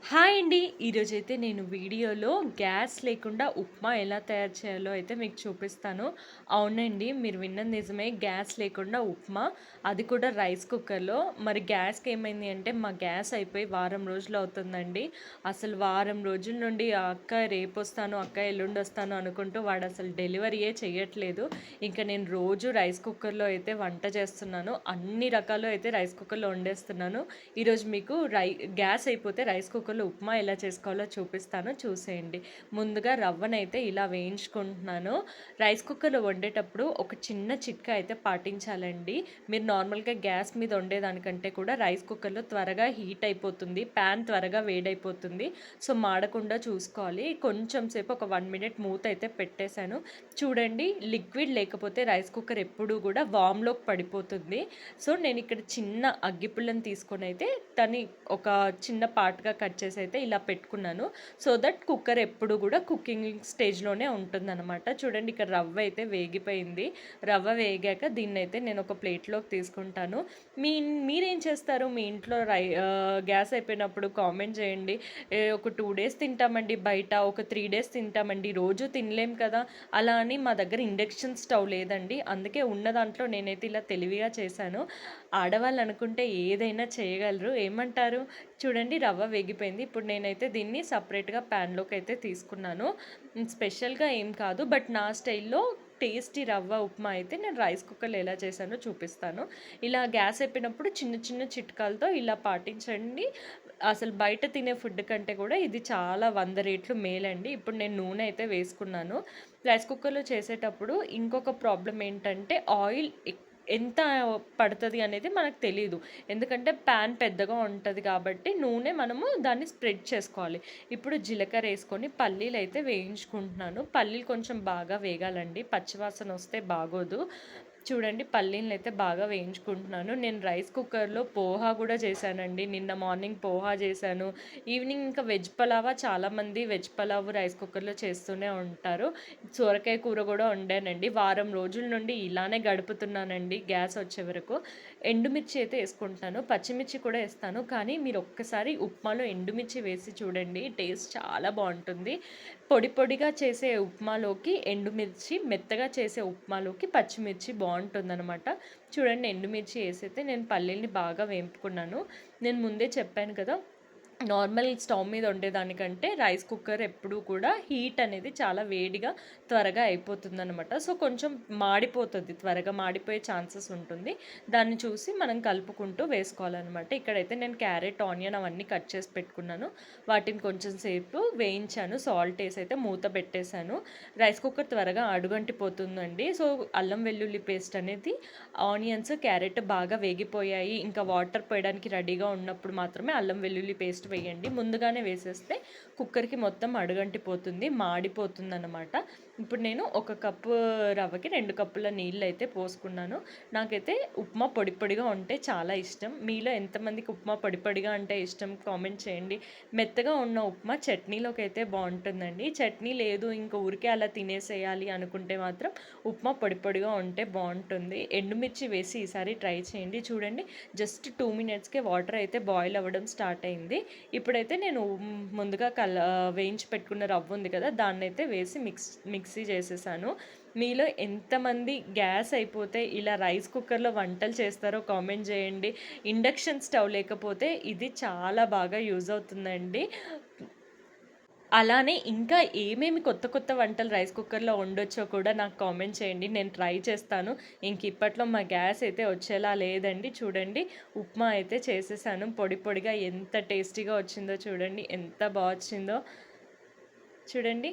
Hi అండి. ఈరోజైతే నేను వీడియోలో గ్యాస్ లేకుండా ఉప్మా ఎలా తయారు చేయాలో అయితే మీకు చూపిస్తాను. అవునండి, మీరు విన్నది నిజమే. గ్యాస్ లేకుండా ఉప్మా, అది కూడా రైస్ కుక్కర్‌లో. మరి గ్యాస్‌కి ఏమైంది అంటే మా గ్యాస్ అయిపోయి వారం రోజులు అవుతుందండి. అసలు వారం రోజుల నుండి అక్క రేపొస్తాను, అక్క ఎల్లుండొస్తాను అనుకుంటూ వాడు అసలు డెలివరీయే చెయ్యట్లేదు. ఇంక నేను రోజు రైస్ కుక్కర్‌లో అయితే వంట చేస్తున్నాను. అన్ని రకాలు అయితే రైస్ కుక్కర్‌లో వండేస్తున్నాను. ఈరోజు మీకు గ్యాస్ అయిపోతే రైస్ కుక్కర్‌లో ఉప్మా ఎలా చేసుకోవాలో చూపిస్తాను, చూసేయండి. ముందుగా రవ్వనైతే ఇలా వేయించుకుంటున్నాను. రైస్ కుక్కర్‌లో వండేటప్పుడు ఒక చిన్న చిట్కా అయితే పాటించాలండి. మీరు నార్మల్‌గా గ్యాస్ మీద వండేదానికంటే కూడా రైస్ కుక్కర్‌లో త్వరగా హీట్ అయిపోతుంది. ప్యాన్ త్వరగా వేడైపోతుంది. సో, మాడకుండా చూసుకోవాలి. కొంచెం సేపు ఒక 1 మినిట్ మూత అయితే పెట్టేశాను. చూడండి, లిక్విడ్ లేకపోతే రైస్ కుక్కర్ ఎప్పుడూ కూడా వామ్‌లోకి పడిపోతుంది. సో, నేనిక్కడ చిన్న అగ్గిపుల్లని తీసుకొనైతే దాన్ని ఒక చిన్న పార్ట్‌గా కట్ చేసి అయితే ఇలా పెట్టుకున్నాను. సో దట్ కుక్కర్ ఎప్పుడు కూడా కుకింగ్ స్టేజ్‌లోనే ఉంటుందనమాట. చూడండి, ఇక్కడ రవ్వ అయితే వేగిపోయింది. రవ్వ వేగాక దీన్నైతే నేను ఒక ప్లేట్‌లోకి తీసుకుంటాను. మీరేం చేస్తారు? మీ ఇంట్లో గ్యాస్ అయిపోయినప్పుడు కామెంట్ చేయండి. ఒక 2 డేస్ తింటామండి బయట, ఒక 3 డేస్ తింటామండి, రోజు తినలేం కదా! అలా అని మా దగ్గర ఇండక్షన్ స్టవ్ లేదండి. అందుకే ఉన్న దాంట్లో నేనైతే ఇలా తెలివిగా చేశాను. ఆడవాళ్ళు అనుకుంటే ఏదైనా చేయగలరు. ఏమంటారు? చూడండి, రవ్వ వేగిపోయింది. ఇప్పుడు నేనైతే దీన్ని సపరేట్‌గా ప్యాన్‌లోకి అయితే తీసుకున్నాను. స్పెషల్‌గా ఏం కాదు. బట్ నా స్టైల్‌లో టేస్టీ రవ్వ ఉప్మా అయితే నేను రైస్ కుక్కర్‌లో ఎలా చేశానో చూపిస్తాను. ఇలా గ్యాస్ అయిపోయినప్పుడు చిన్న చిన్న చిట్కాలతో ఇలా పాటించండి. అసలు బయట తినే ఫుడ్ కంటే కూడా ఇది చాలా 100 రెట్లు మేలండి. ఇప్పుడు నేను నూనె అయితే వేసుకున్నాను. రైస్ కుక్కర్‌లో చేసేటప్పుడు ఇంకొక ప్రాబ్లమ్ ఏంటంటే ఆయిల్ ఎంత పడతది అనేది మనకు తెలీదు. ఎందుకంటే ప్యాన్ పెద్దగా ఉంటది కాబట్టి నూనె మనము దాన్ని స్ప్రెడ్ చేసుకోవాలి. ఇప్పుడు జీలకర్ర ఏసుకొని పల్లీలైతే వేయించుకుంటున్నాను. పల్లీలు కొంచెం బాగా వేగాలండి. పచ్చివాసన వస్తే బాగోదు. చూడండి, పల్లీలనైతే బాగా వేయించుకుంటున్నాను. నేను రైస్ కుక్కర్‌లో పోహా గూడా చేశానండి. నిన్న మార్నింగ్ పోహా చేశాను. ఈవినింగ్ ఇంకా వెజ్ పలావా, చాలామంది వెజ్ పలావ్ రైస్ కుక్కర్‌లో చేస్తూనే ఉంటారు. సొరకాయ కూర గూడా వండానండి. వారం రోజుల నుండి ఇలానే గడుపుతున్నానండి గ్యాస్ వచ్చే వరకు. ఎండుమిర్చి అయితే ఏసుకుంటాను. పచ్చిమిర్చి కూడా ఏస్తాను. కానీ మీరు ఒక్కసారి ఉప్మాలో ఎండుమిర్చి వేసి చూడండి. టేస్ట్ చాలా బావుంటుంది. పొడి పొడిగా చేసే ఉప్మాలోకి ఎండుమిర్చి, మెత్తగా చేసే ఉప్మాలోకి పచ్చిమిర్చి బావుంటుందనమాట. చూడండి, ఎండుమిర్చి ఏసైతే నేను పల్లీల్ని బాగా వేంపుకున్నాను. నేను ముందే చెప్పాను కదా! నార్మల్ స్టవ్ మీద వండేదానికంటే రైస్ కుక్కర్ ఎప్పుడూ కూడా హీట్ అనేది చాలా వేడిగా త్వరగా అయిపోతుందనమాట. సో, కొంచెం మాడిపోతది. త్వరగా మాడిపోయే ఛాన్సెస్ ఉంటుంది. దాన్ని చూసి మనం కలుపుకుంటూ వేసుకోవాలనమాట. ఇక్కడైతే నేను క్యారెట్, ఆనియన్ అవన్నీ కట్ చేసి పెట్టుకున్నాను. వాటిని కొంచెం సేపు వేయించాను. సాల్ట్ ఏసి అయితే మూత పెట్టేశాను. రైస్ కుక్కర్ త్వరగా అడుగంటిపోతుందండి. సో, అల్లం వెల్లుల్లి పేస్ట్ అనేది, ఆనియన్స్, క్యారెట్ బాగా వేగిపోయాయి, ఇంకా వాటర్ పోయడానికి రెడీగా ఉన్నప్పుడు మాత్రమే అల్లం వెల్లుల్లి పేస్ట్ వేయండి. ముందుగానే వేసేస్తే కుక్కర్‌కి మొత్తం అడుగంటిపోతుంది, మాడిపోతుందనమాట. ఇప్పుడు నేను ఒక కప్పు రవ్వకి 2 కప్పుల నీళ్ళైతే పోసుకున్నాను. నాకైతే ఉప్మా పొడి పొడిగా ఉంటే చాలా ఇష్టం. మీలో ఎంతమందికి ఉప్మా పొడి పొడిగా అంటే ఇష్టం కామెంట్ చేయండి. మెత్తగా ఉన్న ఉప్మా చట్నీలోకైతే బావుంటుందండి. చట్నీ లేదు, ఇంక ఊరికే అలా తినేసేయాలి అనుకుంటే మాత్రం ఉప్మా పొడి పొడిగా ఉంటే బావుంటుంది. ఎండుమిర్చి వేసి ఈసారి ట్రై చేయండి. చూడండి, జస్ట్ 2 మినిట్స్‌కే వాటర్ అయితే బాయిల్ అవ్వడం స్టార్ట్ అయింది. ఇప్పుడైతే నేను ముందుగా వేయించి పెట్టుకున్న రవ్వ ఉంది కదా! దాన్నైతే వేసి మిక్సీ చేసేసాను. మీలో ఎంతమంది గ్యాస్ అయిపోతే ఇలా రైస్ కుక్కర్‌లో వంటలు చేస్తారో కామెంట్ చేయండి. ఇండక్షన్ స్టవ్ లేకపోతే ఇది చాలా బాగా యూజ్ అవుతుందండి. అలానే ఇంకా ఏమేమి కొత్త కొత్త వంటలు రైస్ కుక్కర్‌లో వండొచ్చో కూడా నాకు కామెంట్ చేయండి. నేను ట్రై చేస్తాను. ఇప్పట్లో మా గ్యాస్ అయితే వచ్చేలా లేదండి. చూడండి, ఉప్మా అయితే చేసేసాను. పొడి పొడిగా ఎంత టేస్టీగా వచ్చిందో చూడండి. ఎంత బా వచ్చిందో చూడండి.